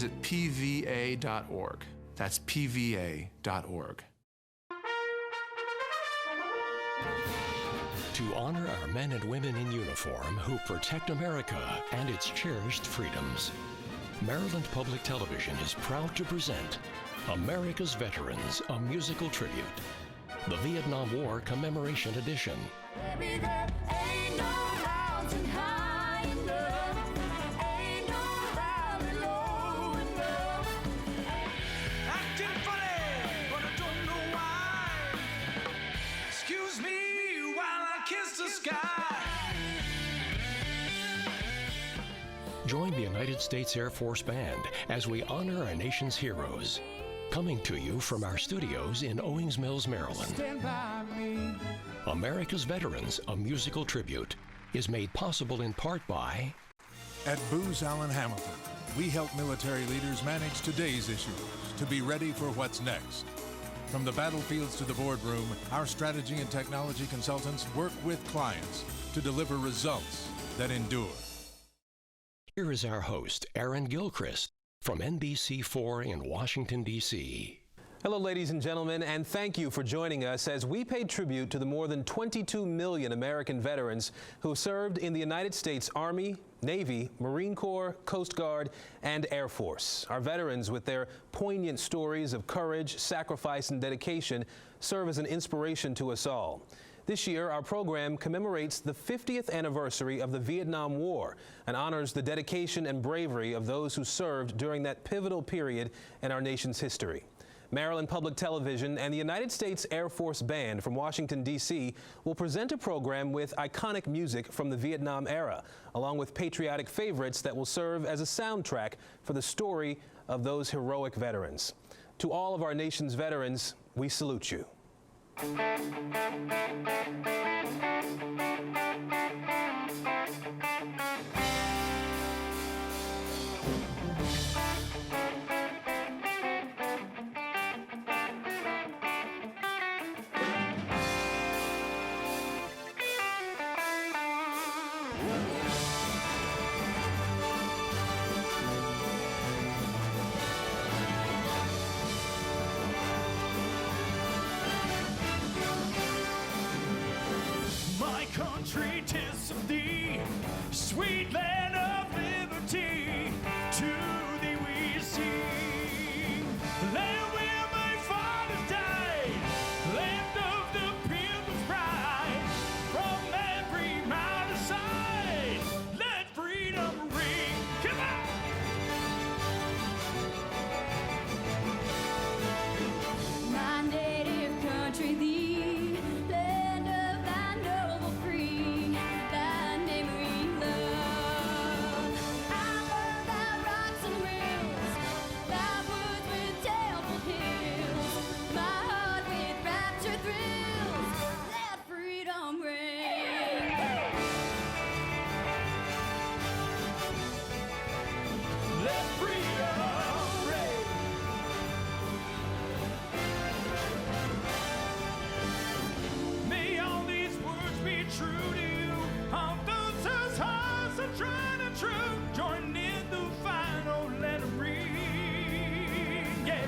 Visit pva.org. That's pva.org. To honor our men and women in uniform who protect America and its cherished freedoms, Maryland Public Television is proud to present America's Veterans, a musical tribute, the Vietnam War Commemoration Edition. Baby, there ain't no mountain high enough, ain't no valley low enough. Acting funny, but I don't know why. Excuse me while I kiss the sky. Join the United States Air Force Band as we honor our nation's heroes. Coming to you from our studios in Owings Mills, Maryland. Stand by me. America's Veterans, a musical tribute, is made possible in part by At Booz Allen Hamilton, we help military leaders manage today's issues to be ready for what's next. From the battlefields to the boardroom, our strategy and technology consultants work with clients to deliver results that endure. Here is our host, Aaron Gilchrist, from NBC4 in Washington, D.C. Hello, ladies and gentlemen, and thank you for joining us as we pay tribute to the more than 22 million American veterans who served in the United States Army, Navy, Marine Corps, Coast Guard, and Air Force. Our veterans, with their poignant stories of courage, sacrifice, and dedication, serve as an inspiration to us all. This year, our program commemorates the 50th anniversary of the Vietnam War and honors the dedication and bravery of those who served during that pivotal period in our nation's history. Maryland Public Television and the United States Air Force Band from Washington, D.C. will present a program with iconic music from the Vietnam era, along with patriotic favorites that will serve as a soundtrack for the story of those heroic veterans. To all of our nation's veterans, we salute you. My country, 'tis of thee, sweet land of liberty. To thee we sing, land where my fathers died, land of the pilgrim's pride. From every mountainside, let freedom ring. Come on! My native country, thee, land of thy noble free, thy name we love. I love thy rocks and rills, thy woods with temple hills, my heart with rapture thrills, let freedom ring. Let freedom ring. May all these words be true to you. All those whose hearts are tried and true. Join in the final let 'em ring. Yeah.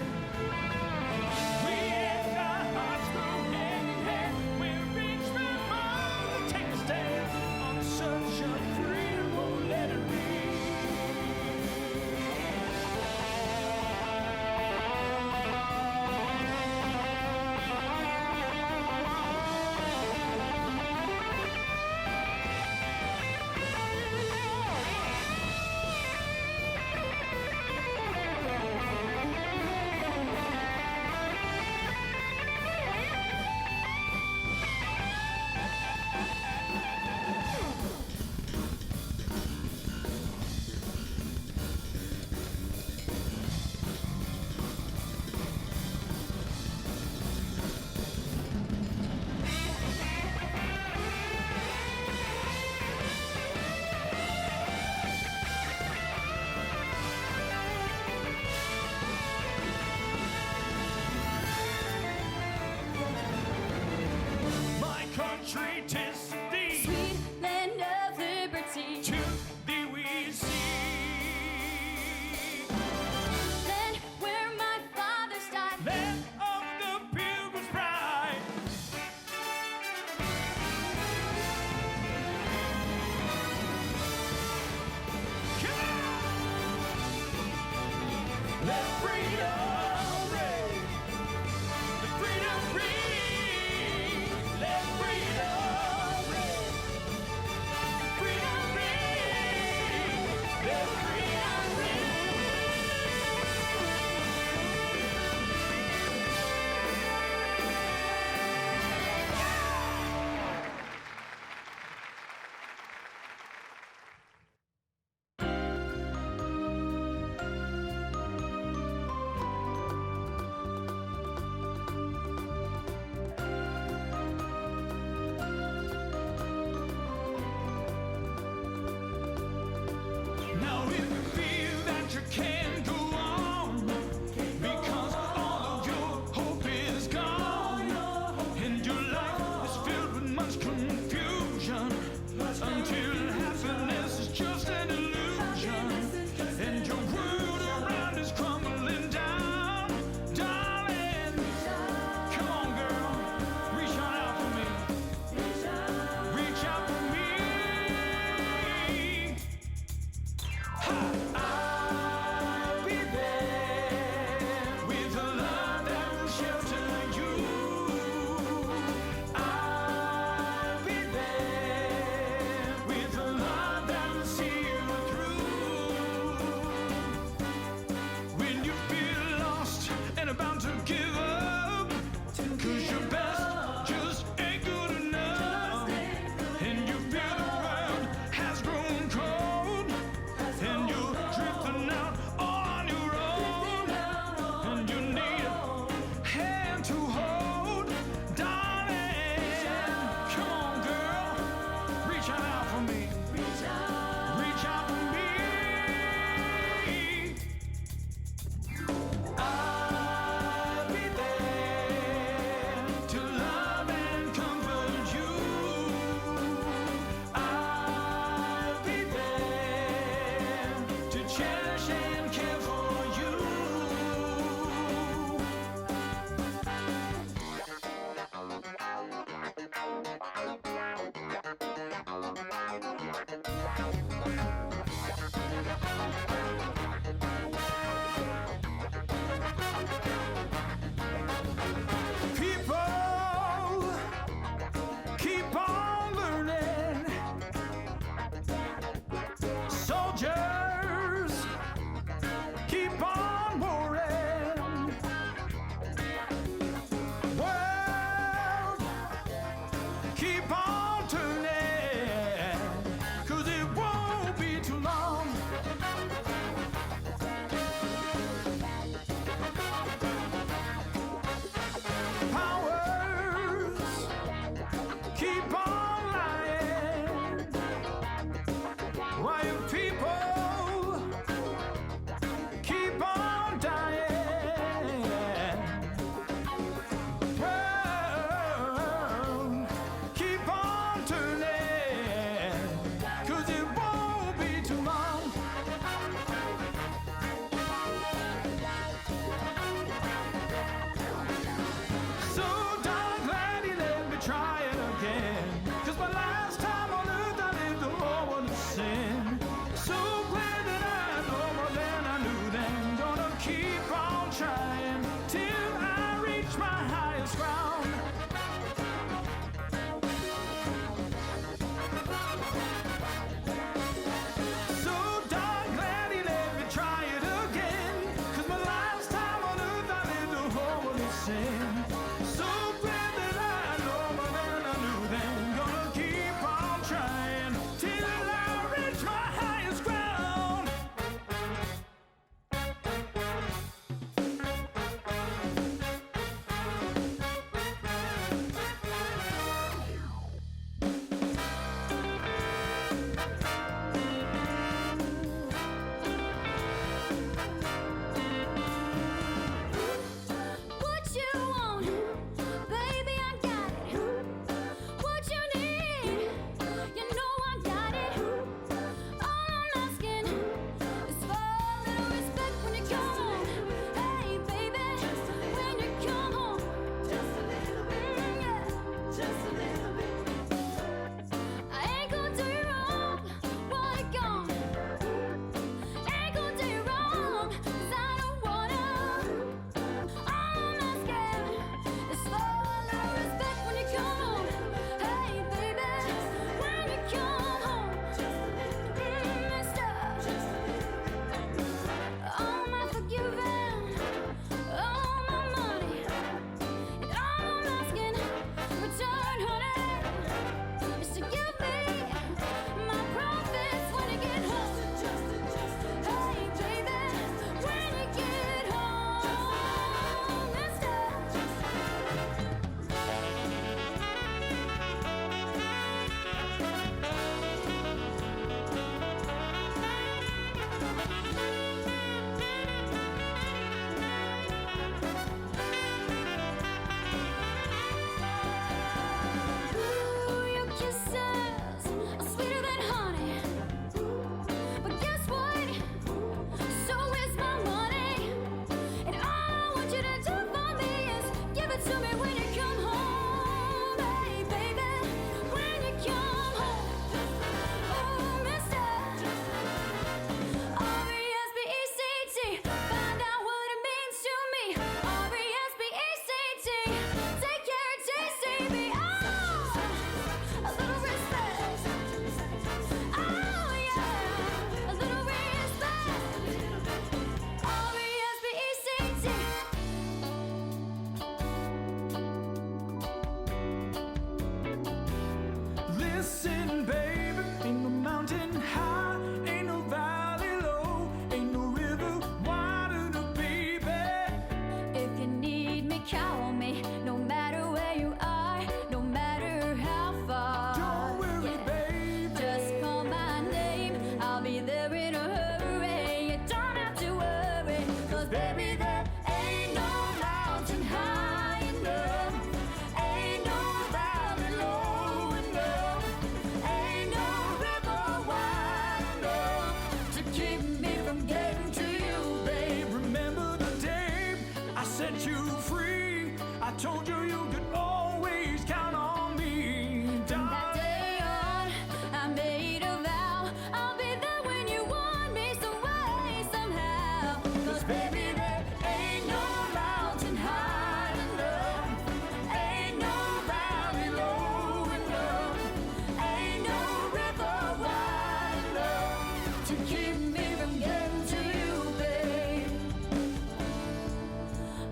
We and our hearts go hand in hand. We're each member to take a stand on such a freedom. Oh, let it ring. My country, 'tis of thee. Sweet land of liberty. To thee we sing. Let freedom ring. Let freedom ring. Let freedom ring. Freedom ring. Let freedom ring. baby, there ain't no mountain high enough, ain't no valley low enough, ain't no river wide enough to keep me from getting to you, babe. Remember the day I set you free? I told you you could always count on me. From that day on, I made a vow I'll be there when you want me some way, somehow. 'Cause baby, there ain't no mountain high enough, ain't no valley low enough, ain't no river wide enough to keep me from getting to you, babe.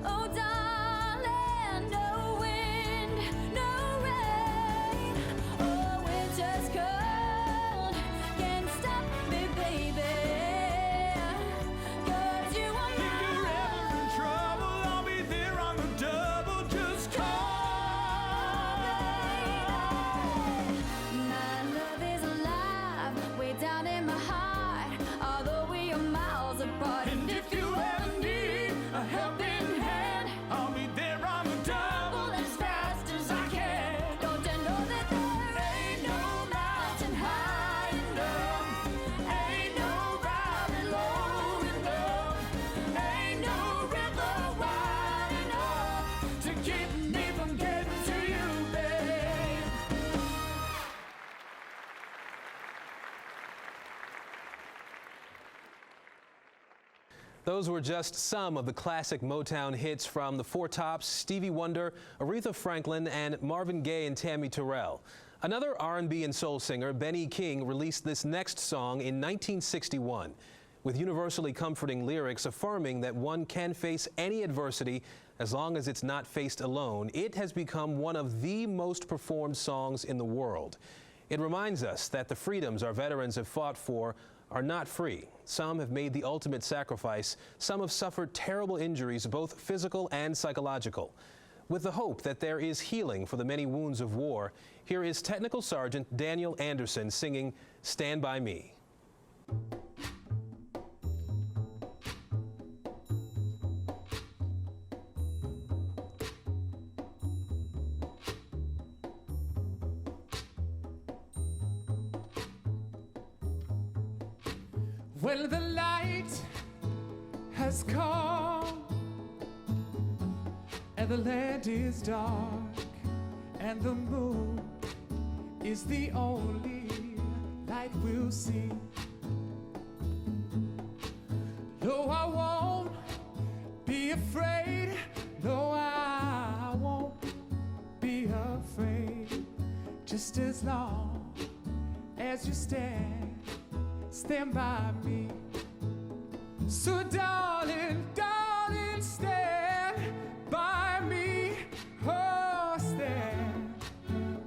Oh, darling, no wind, no rain. Oh, winter's cold can't stop me, baby. 'Cause you are If you're ever in trouble, I'll be there on the double. Just call. my love is alive, way down in my heart. Although we are miles apart, And if you ever need a helping hand, I'll be there on the double as fast as I can. don't you know that there Ain't no mountain high enough, ain't no valley low enough, ain't no river wide enough to keep me from getting to you, babe. Those were just some of the classic Motown hits from the Four Tops, Stevie Wonder, Aretha Franklin, and Marvin Gaye and Tammy Terrell. Another R&B and soul singer, Benny King, released this next song in 1961, with universally comforting lyrics affirming that one can face any adversity as long as it's not faced alone. It has become one of the most performed songs in the world. It reminds us that the freedoms our veterans have fought for are not free. Some have made the ultimate sacrifice. Some have suffered terrible injuries, both physical and psychological. With the hope that there is healing for the many wounds of war, here is Technical Sergeant Daniel Anderson singing "Stand By Me." Well, the light has come, and the land is dark, and the moon is the only light we'll see. No, I won't be afraid. No, I won't be afraid. Just as long as you stand by me. So darling, darling, stand by me. Oh, stand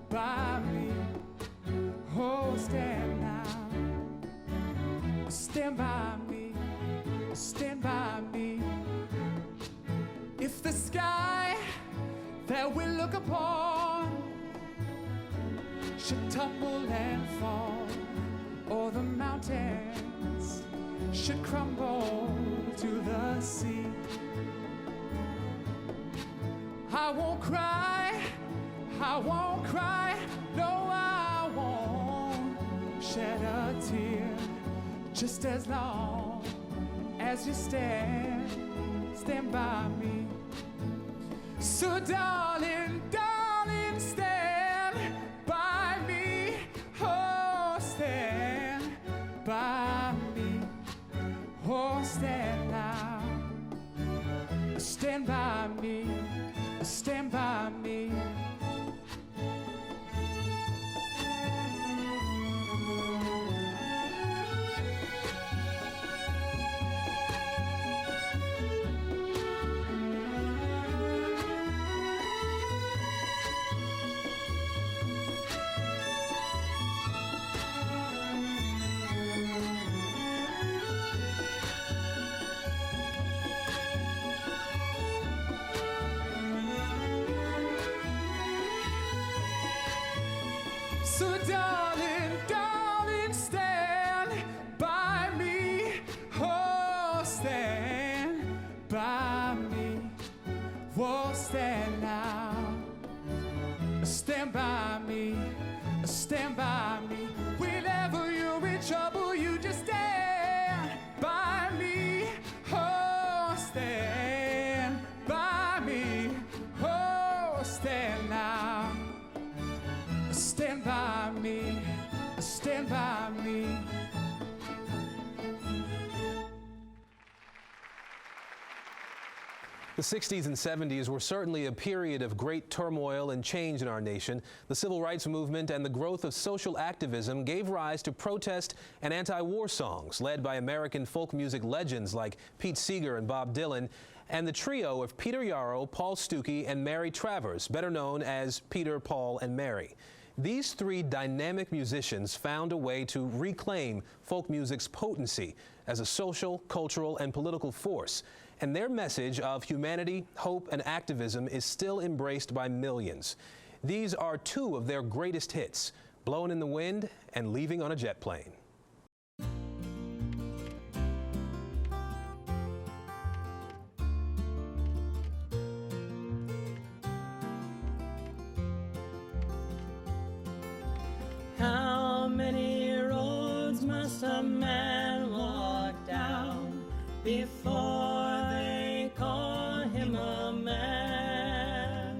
by me. Oh, stand now. Stand by me. Stand by me. If the sky that we look upon should tumble and fall, or the mountains should crumble to the sea, I won't cry, I won't cry, no, I won't shed a tear, just as long as you stand by me. So darling, darling, stand by me. Oh, stand by me. Oh, stand now. Stand by me. Stand by me. So darling, darling, stand by me. Oh, stand stand by me, stand by me. Whenever you're in trouble, you just stand by me. Oh, stand by me. Oh, stand now. Stand by me, stand by me. The 60s and 70s were certainly a period of great turmoil and change in our nation. The civil rights movement and the growth of social activism gave rise to protest and anti-war songs led by American folk music legends like Pete Seeger and Bob Dylan, and the trio of Peter Yarrow, Paul Stookey, and Mary Travers, better known as Peter, Paul, and Mary. These three dynamic musicians found a way to reclaim folk music's potency as a social, cultural, and political force. And their message of humanity, hope, and activism is still embraced by millions. These are two of their greatest hits, Blowin' in the Wind and Leaving on a Jet Plane. How many roads must a man walk down before they call him a man?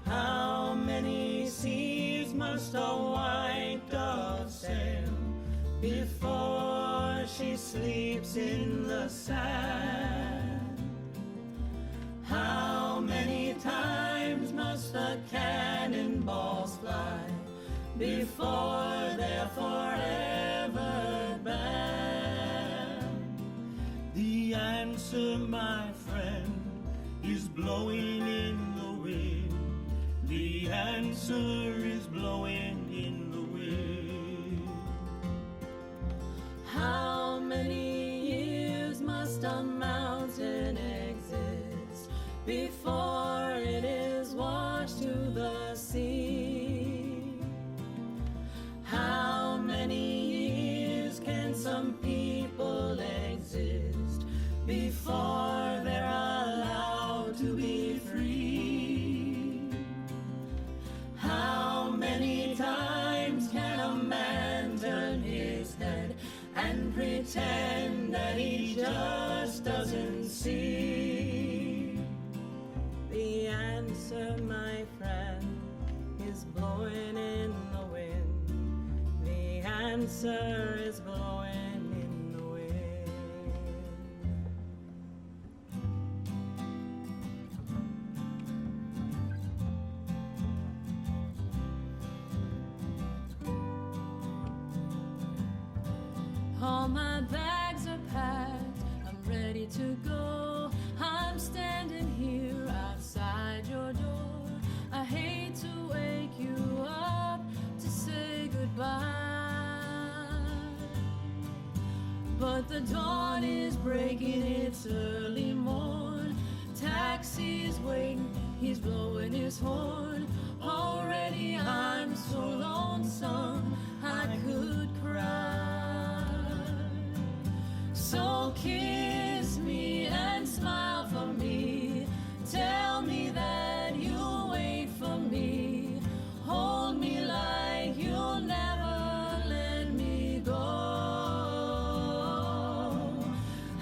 How many seas must a white dove sail before she sleeps in the sand? How many times must the cannonballs fly before they're forever banned? The answer, my friend, is blowing in the wind. The answer is blowing in the wind. How many years must a mountain exist before it is washed to the sea? How many years can some people exist before they're allowed to be free? How many times can a man turn his head and pretend that he just doesn't see? The answer, my friend, is blowing in the wind. The answer is blowing in the wind. All my bags are packed, I'm ready to go. I'm standing here outside your door. I hate to wake you up to say goodbye, but the dawn is breaking, it's early morn. Taxi's waiting, he's blowing his horn. Already I'm so lonesome, I could cry. So kiss me and smile for me. Tell me that you'll wait for me. Hold me like you'll never let me go.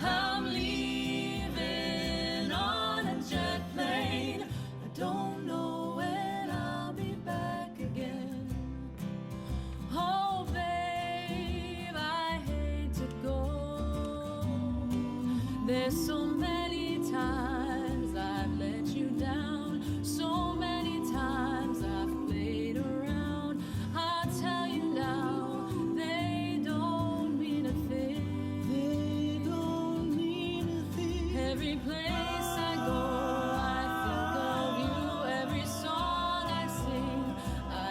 I'm leaving on a jet plane. I don't know when I'll be back again. Oh, babe, I hate to go. There's so many times I've let you down, so many times I've played around. I'll tell you now, they don't mean a thing. They don't mean a thing. Every place I go, I think of you. Every song I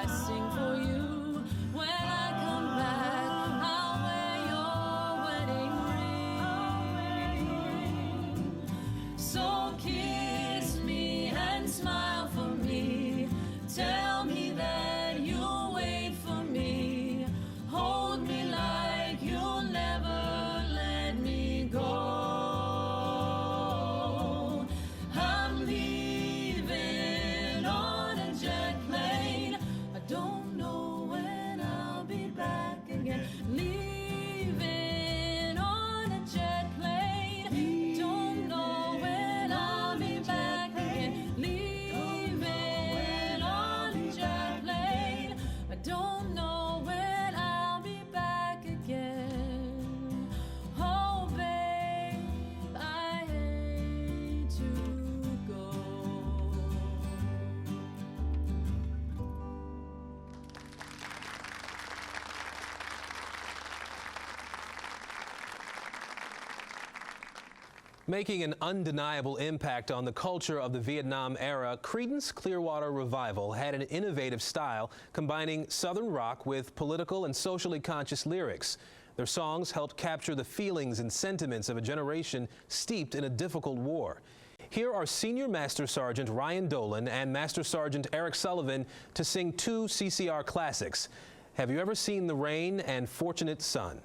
sing for you. When I come back, I'll wear your wedding ring. So kiss me and smile for me. Tell me that you'll wait for me. Hold me like you'll never let me go. I'm leaving on a jet plane. Making an undeniable impact on the culture of the Vietnam era, Creedence Clearwater Revival had an innovative style combining Southern rock with political and socially conscious lyrics. Their songs helped capture the feelings and sentiments of a generation steeped in a difficult war. Here are Senior Master Sergeant Ryan Dolan and Master Sergeant Eric Sullivan to sing two CCR classics, Have You Ever Seen the Rain and Fortunate Son.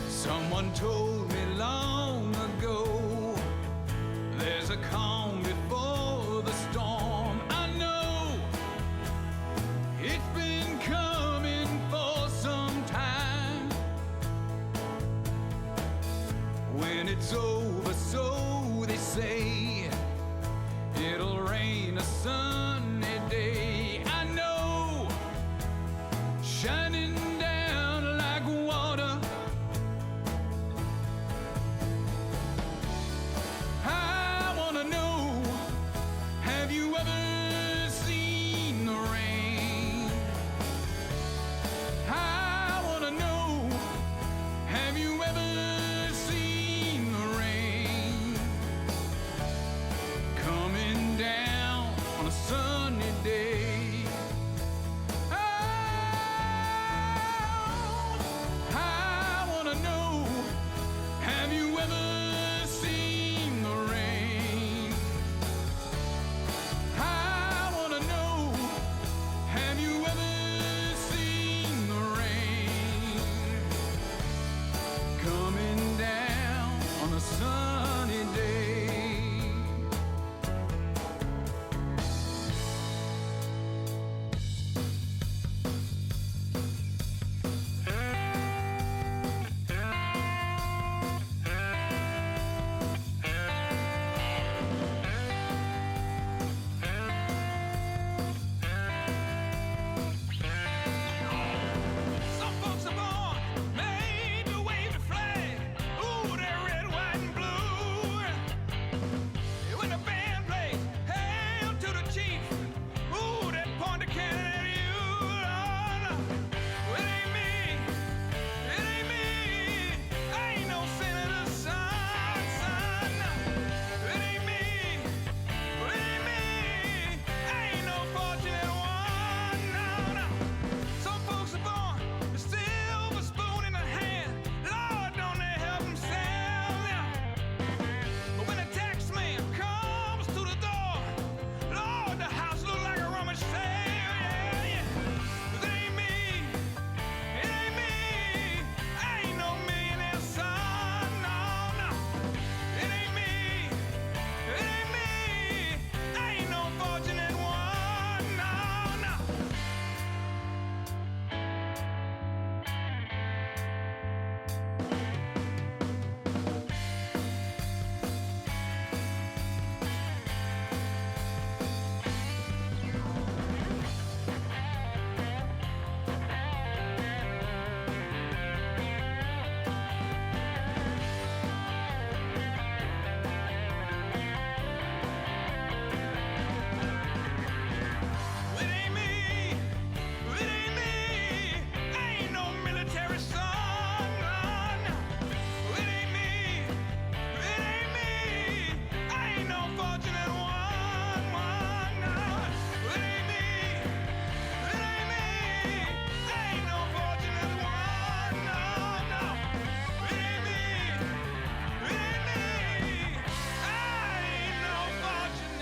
Someone told me long ago, there's a calm before the storm. I know it's been coming for some time. When it's over, so they say, it'll rain a sunny day. I know, shining down like water. Have you ever seen the rain? I want to know, have you ever seen the rain? Coming down on a sunny day. Oh, I want to know, have you ever seen the rain? I want to know, have you ever seen the rain? Coming down on a sunny day. Some folks are born made to wave the flag. Ooh, they're red, white, and blue. When the band plays "Hail to the Chief," ooh, they point the cannon at you. Oh, no. It ain't me. It ain't me. I ain't no senator's son. No. It ain't me. It ain't me. I ain't no fortunate one. No, no. Some folks are born with a silver spoon in their hand. Lord, don't they help themselves? Yeah. But when a tax man comes to the door, Lord, the house look like a rummage sale. Yeah, yeah. It ain't me. It ain't me. I ain't no millionaire son. No, no. It ain't me. It ain't me. I ain't no fortunate one. No, no. It ain't me. It ain't me. I ain't no military son. No, no. It ain't me. It ain't me. I ain't no fortunate one. No. It ain't me. It ain't me. I ain't no fortunate one. No. It ain't me. It ain't me. I ain't no fortunate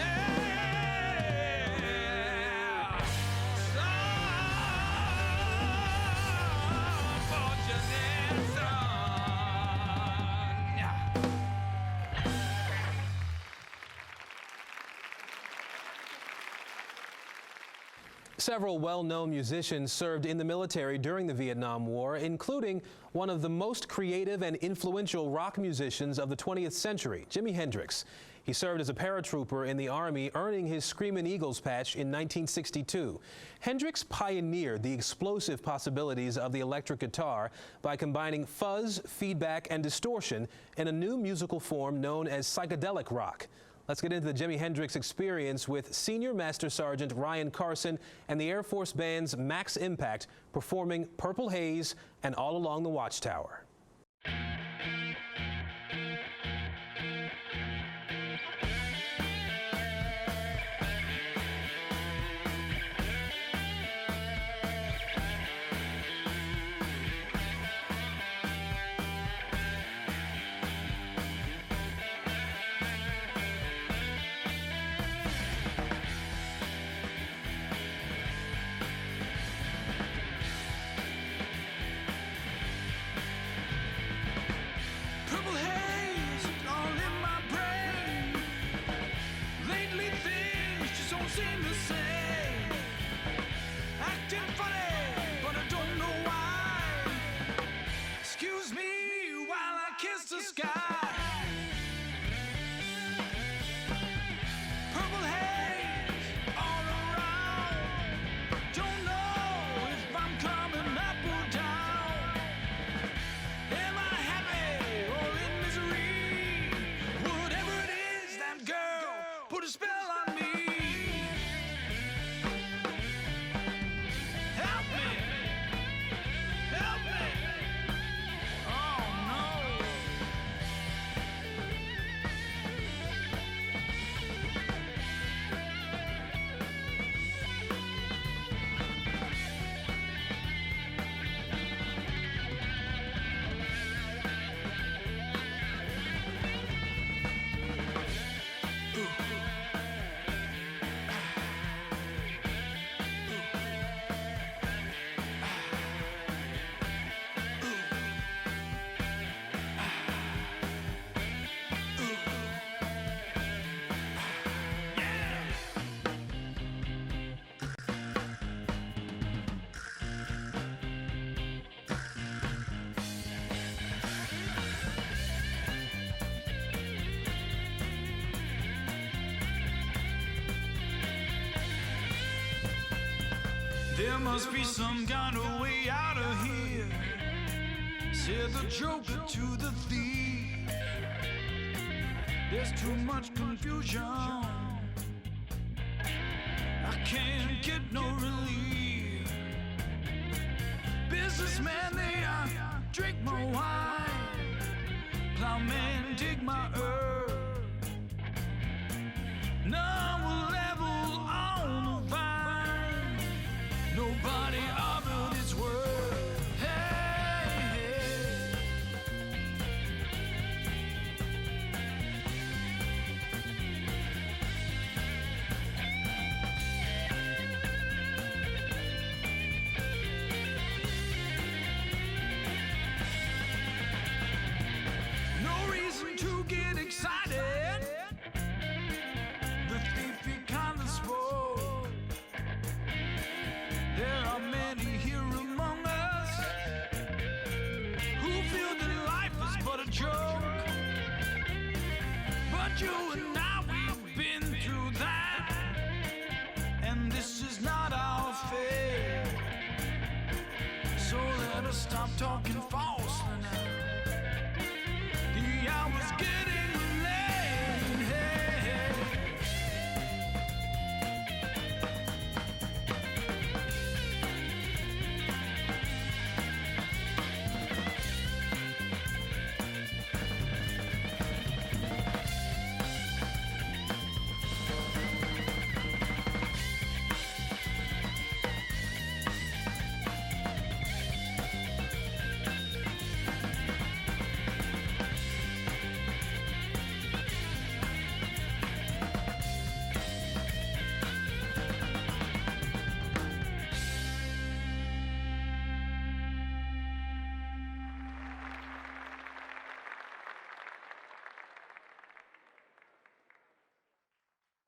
Several well-known musicians served in the military during the Vietnam War, including one of the most creative and influential rock musicians of the 20th century, Jimi Hendrix. He served as a paratrooper in the Army, earning his Screamin' Eagles patch in 1962. Hendrix pioneered the explosive possibilities of the electric guitar by combining fuzz, feedback, and distortion in a new musical form known as psychedelic rock. Let's get into the Jimi Hendrix Experience with Senior Master Sergeant Ryan Carson and the Air Force Band's Max Impact performing Purple Haze and All Along the Watchtower. Purple haze all in my brain. Lately things just don't seem the same. Acting funny, but I don't know why. Excuse me while I kiss the sky. Purple haze all around. Don't know if I'm coming up or down. Am I happy or in misery? Whatever it is, that girl put a spell on me. Help me! Help me! Oh no! There must be some kind of way out of here, said the Joker to the thief. There's too much confusion, I can't get no relief. Businessman, they drink my wine. Plowman, dig my earth. None will level on the vine. Nobody offered its worth. Hey, hey. No reason to get excited. The thief he kinda spoke. There are many here among us who feel that life is but a joke. But you and I, we've been through that, and this is not our fate. So let us stop talking falsely now. The hour's getting late. Hey, hey.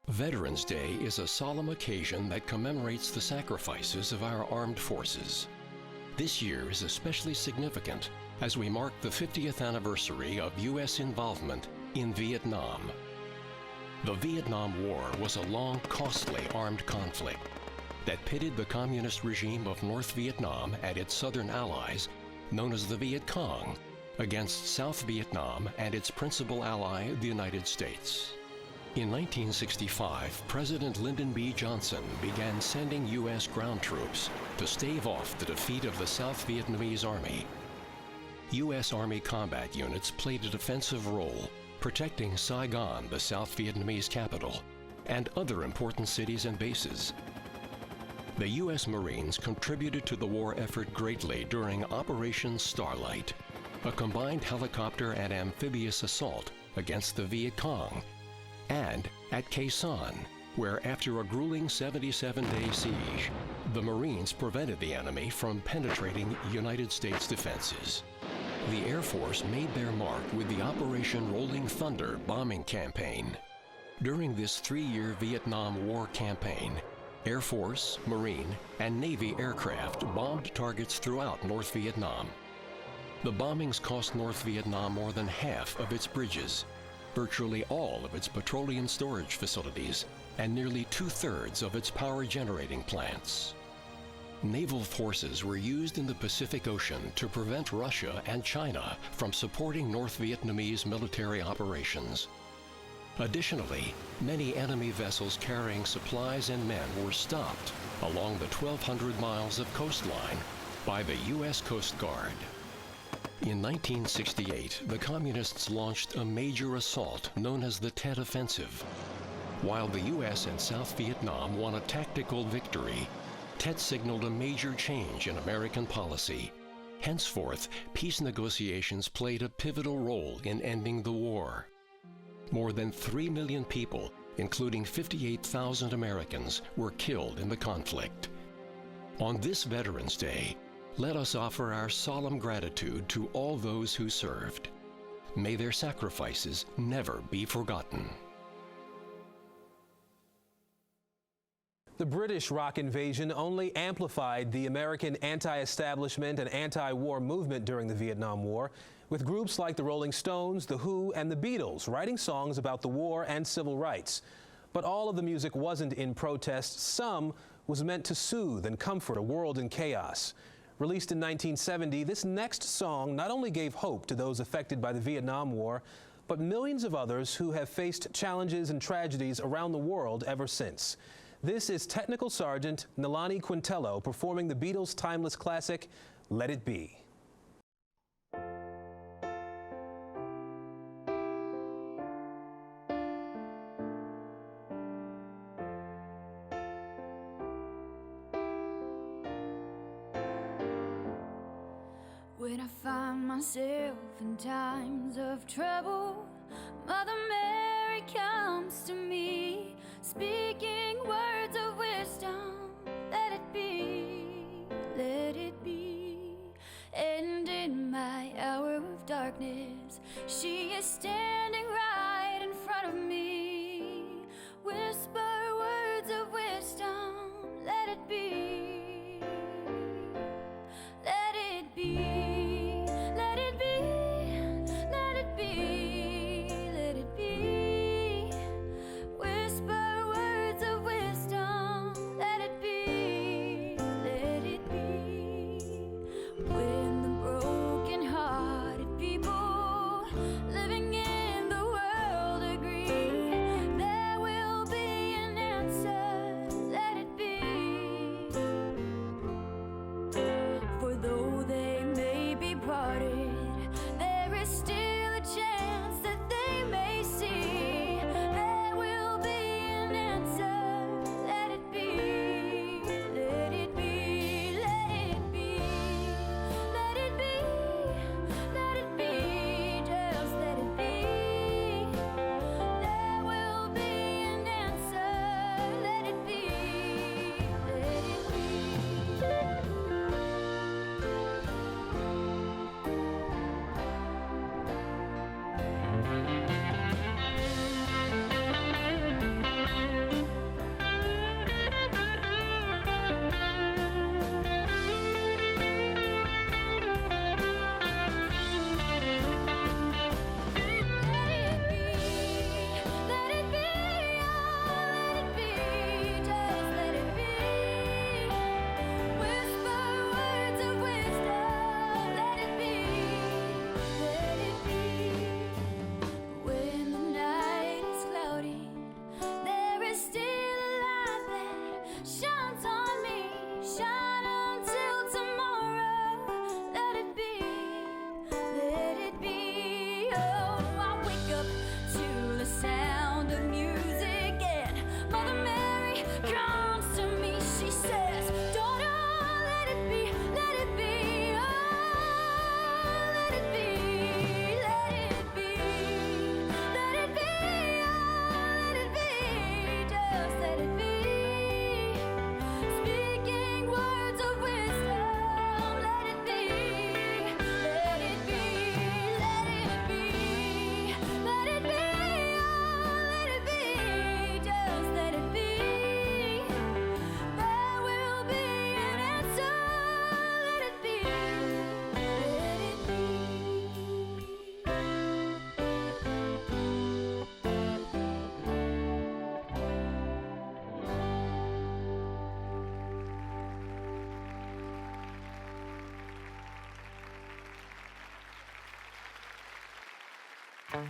Veterans Day is a solemn occasion that commemorates the sacrifices of our armed forces. This year is especially significant as we mark the 50th anniversary of U.S. involvement in Vietnam. The Vietnam War was a long, costly armed conflict that pitted the communist regime of North Vietnam and its southern allies, known as the Viet Cong, against South Vietnam and its principal ally, the United States. In 1965, President Lyndon B. Johnson began sending U.S. ground troops to stave off the defeat of the South Vietnamese Army. U.S. Army combat units played a defensive role, protecting Saigon, the South Vietnamese capital, and other important cities and bases. The U.S. Marines contributed to the war effort greatly during Operation Starlight, a combined helicopter and amphibious assault against the Viet Cong, and at Khe Sanh, where after a grueling 77-day siege, the Marines prevented the enemy from penetrating United States defenses. The Air Force made their mark with the Operation Rolling Thunder bombing campaign. During this 3-year Vietnam War campaign, Air Force, Marine, and Navy aircraft bombed targets throughout North Vietnam. The bombings cost North Vietnam more than half of its bridges, virtually all of its petroleum storage facilities, and nearly 2/3 of its power generating plants. Naval forces were used in the Pacific Ocean to prevent Russia and China from supporting North Vietnamese military operations. Additionally, many enemy vessels carrying supplies and men were stopped along the 1,200 miles of coastline by the U.S. Coast Guard. In 1968, the Communists launched a major assault known as the Tet Offensive. While the U.S. and South Vietnam won a tactical victory, Tet signaled a major change in American policy. Henceforth, peace negotiations played a pivotal role in ending the war. More than 3 million people, including 58,000 Americans, were killed in the conflict. On this Veterans Day, let us offer our solemn gratitude to all those who served. May their sacrifices never be forgotten. The British rock invasion only amplified the American anti-establishment and anti-war movement during the Vietnam War, with groups like the Rolling Stones, The Who, and the Beatles writing songs about the war and civil rights. But all of the music wasn't in protest. Some was meant to soothe and comfort a world in chaos. Released in 1970, this next song not only gave hope to those affected by the Vietnam War, but millions of others who have faced challenges and tragedies around the world ever since. This is Technical Sergeant Nalani Quintello performing the Beatles' timeless classic, Let It Be. When I find myself in times of trouble, Mother Mary comes to me, speaking words of wisdom. Let it be, let it be. And in my hour of darkness, she is standing right in front of me. Whisper words of wisdom. Let it be, let it be. For though they may Big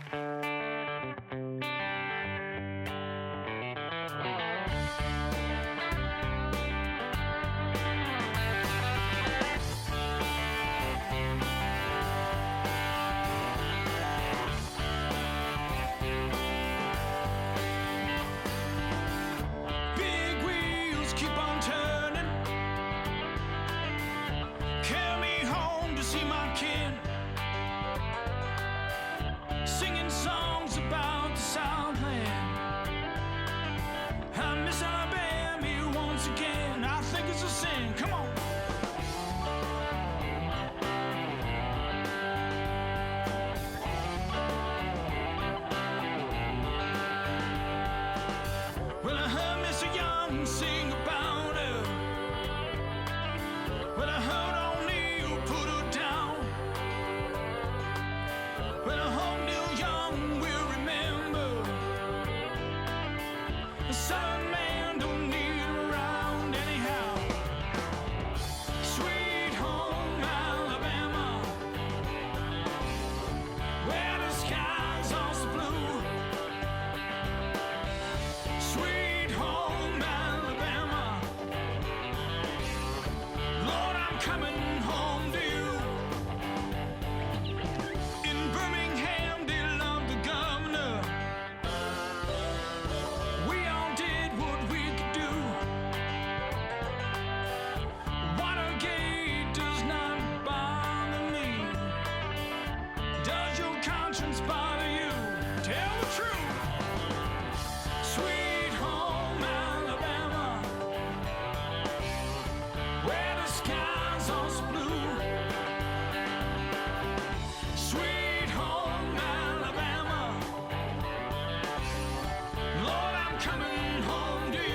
wheels keep on turning. Carry me home to see my kin. Singing songs about the Southland. I miss Alabama once again. I think it's a sin. Come on. Well, I heard Mr. Young sing about her. Well, I heard O'Neill put her down. Well, I hope Neil Young will remember. The Southern man don't need her around anyhow. Sweet home Alabama, where the skies are so blue. Sweet home Alabama, Lord, I'm coming home to you. In Birmingham, they love the governor. We all did what we could do. Watergate does not bother me. Does your conscience bother you? Tell the truth. Sweet home Alabama, where the skies are so blue. Sweet home Alabama, Lord, I'm coming home to you.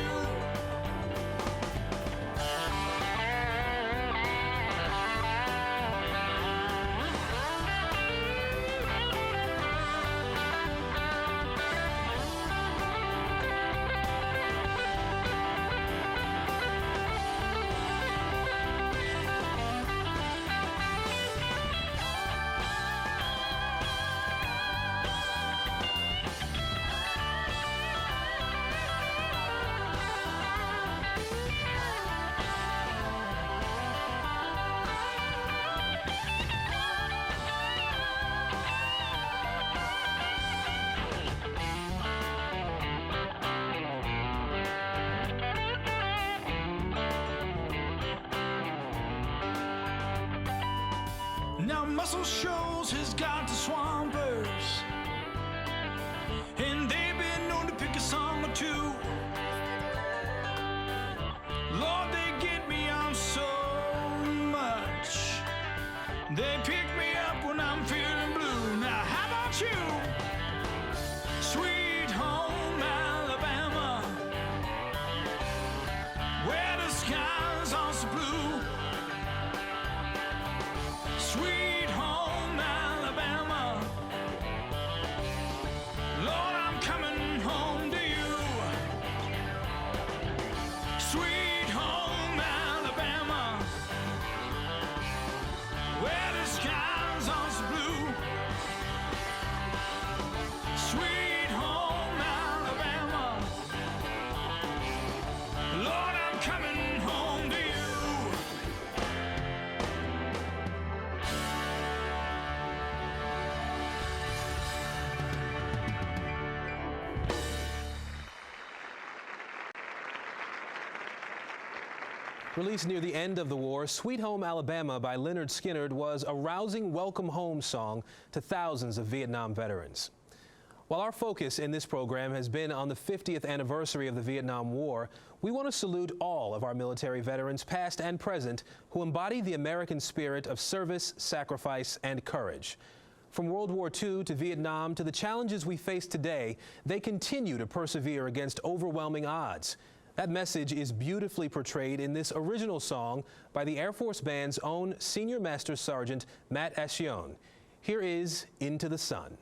Now Muscle Shoals has got the Swampers, and they've been known to pick a song or two. Lord, they get me on so much. They pick me up when I'm feeling blue. Now how about you? Sweet home Alabama, where the skies are so blue. Sweet home Alabama, Lord, I'm coming home to you. Sweet home Alabama, where the skies are so blue. Sweet home Alabama, Lord, I'm coming home to you. Released near the end of the war, Sweet Home Alabama by Lynyrd Skynyrd was a rousing welcome home song to thousands of Vietnam veterans. While our focus in this program has been on the 50th anniversary of the Vietnam War, we want to salute all of our military veterans, past and present, who embody the American spirit of service, sacrifice, and courage. From World War II to Vietnam to the challenges we face today, they continue to persevere against overwhelming odds. That message is beautifully portrayed in this original song by the Air Force Band's own Senior Master Sergeant Matt Ascione. Here is Into the Sun.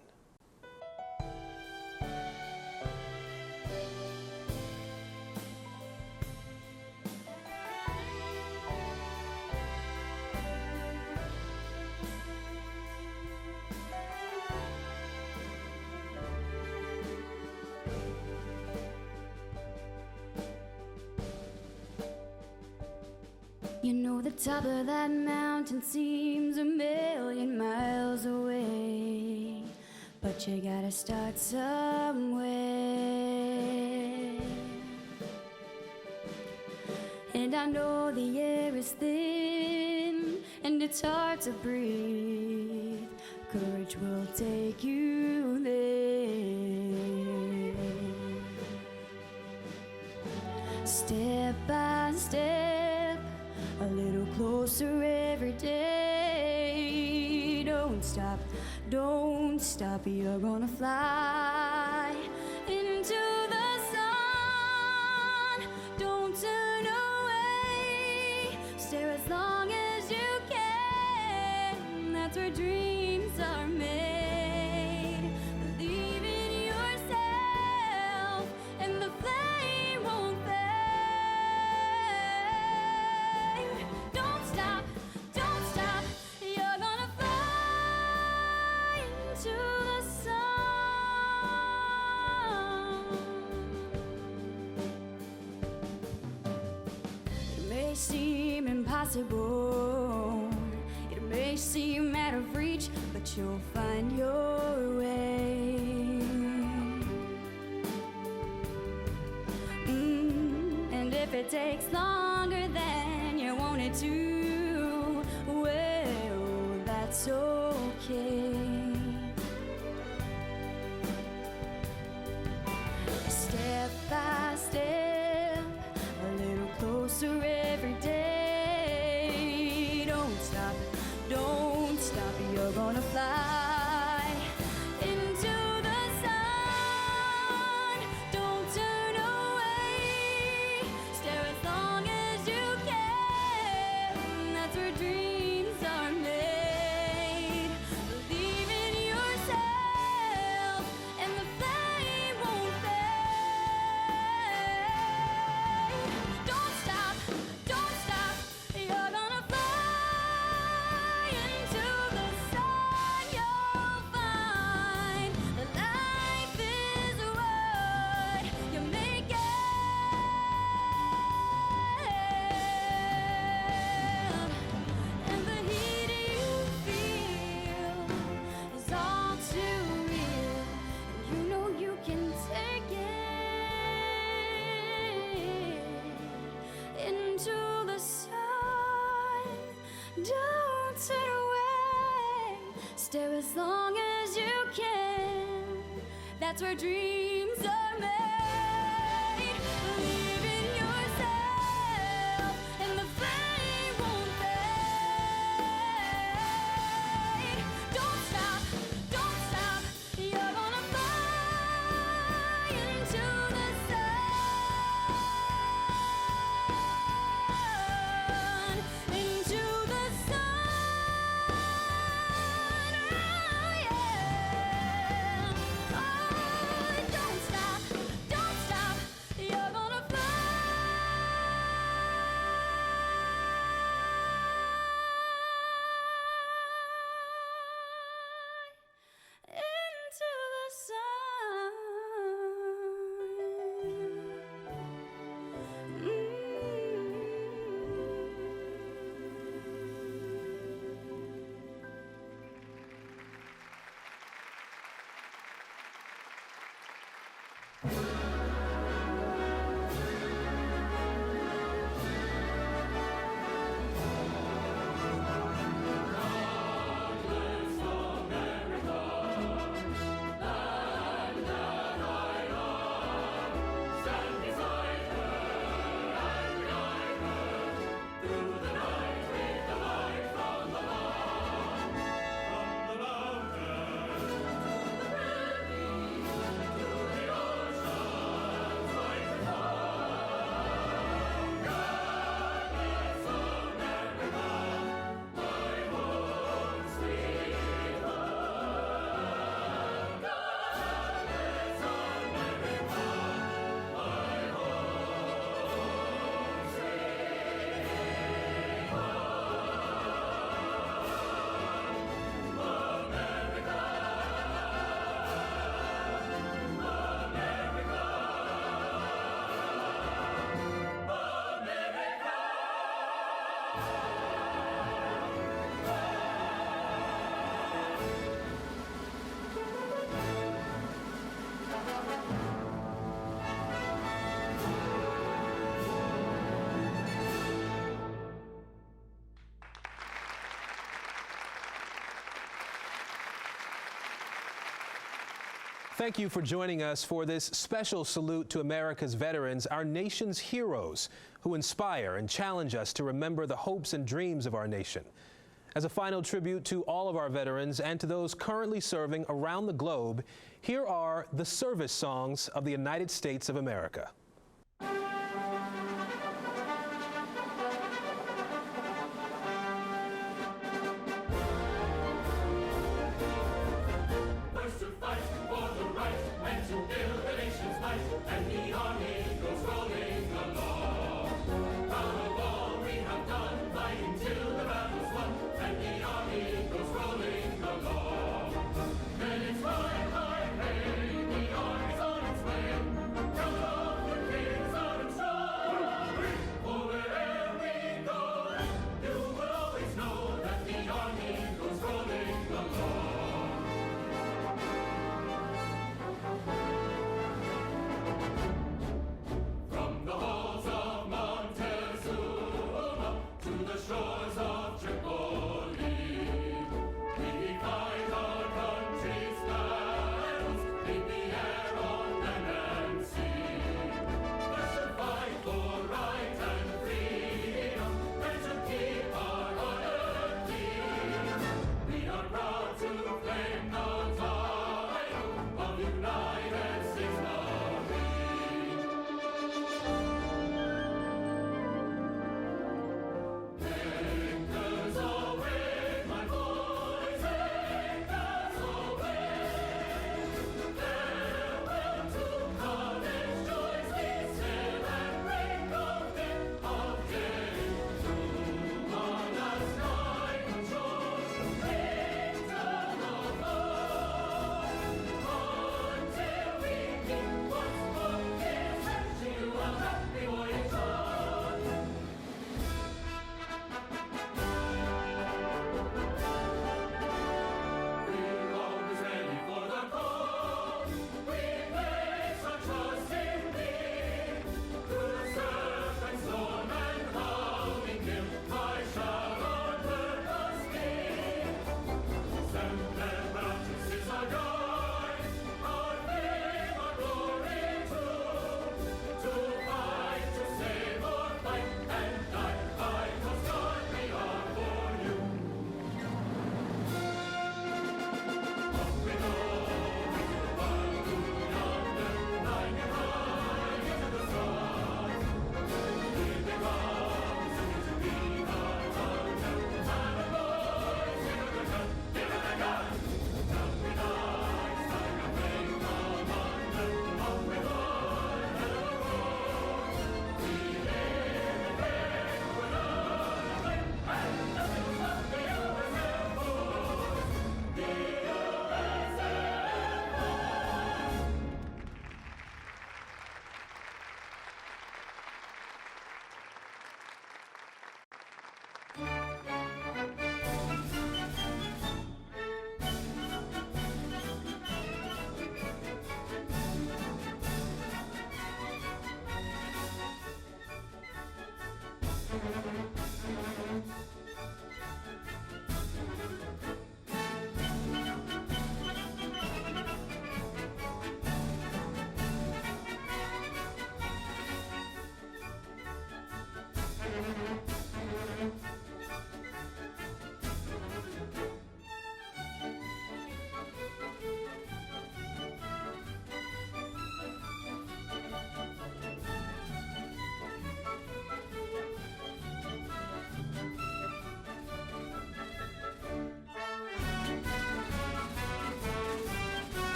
You know the top of that mountain seems a million miles away, but you gotta start somewhere. And I know the air is thin and it's hard to breathe. Courage will take you there. Step by step, a little closer every day. Don't stop, you're gonna fly into the sun. Don't turn away, stare as long as you can. That's where dreams are made. Believe in yourself, and the flame won't fade. Don't stop, you're gonna fly into the sun. It may seem impossible, it may seem out of reach, but you'll find your way. And if it takes longer than you want it to, well, that's okay. Step by step, a little closer every day. Don't stop, you're gonna fly into the sun. Don't turn away, stare as long as you can. That's where dreams are made. Believe in yourself, and the flame won't fade. Don't stop, you're gonna fly into the sun. You'll find that life is what you make it. And the heat you feel is all too real, and you know you can take it into the sun. Don't turn away, stare as long as you can. That's where dreams are made. Believe in yourself, and the flame won't fade. Don't stop, you're gonna fly into the sun. Into the sun. Oh, yeah. Oh, don't stop, Thank you for joining us for this special salute to America's veterans, our nation's heroes, who inspire and challenge us to remember the hopes and dreams of our nation. As a final tribute to all of our veterans and to those currently serving around the globe, here are the service songs of the United States of America.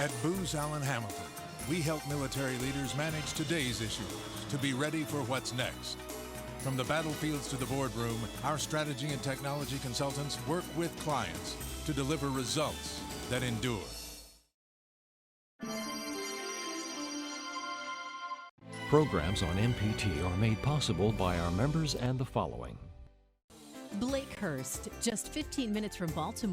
At Booz Allen Hamilton, we help military leaders manage today's issues to be ready for what's next. From the battlefields to the boardroom, our strategy and technology consultants work with clients to deliver results that endure. Programs on MPT are made possible by our members and the following. Blakehurst, just 15 minutes from Baltimore.